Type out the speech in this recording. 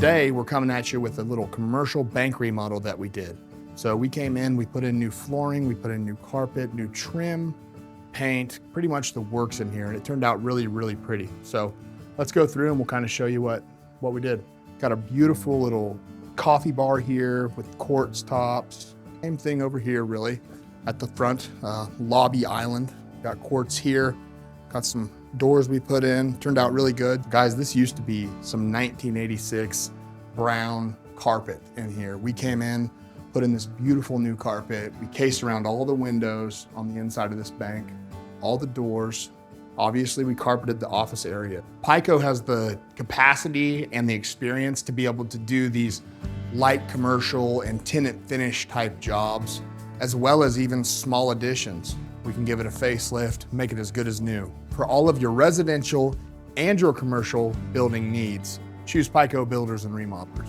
Today, we're coming at you with a little commercial bank remodel that we did. So we came in, we put in new flooring, we put in new carpet, new trim, paint, pretty much the works in here, and it turned out really, really pretty. So let's go through and we'll kind of show you what we did. Got a beautiful little coffee bar here with quartz tops. Same thing over here, really, at the front lobby island. Got quartz here, got some doors we put in, turned out really good. Guys, this used to be some 1986 brown carpet in here. We came in, put in this beautiful new carpet. We cased around all the windows on the inside of this bank, all the doors. Obviously, we carpeted the office area. PICO has the capacity and the experience to be able to do these light commercial and tenant finish type jobs, as well as even small additions. We can give it a facelift, make it as good as new. For all of your residential and your commercial building needs, choose PICO Builders and Remodelers.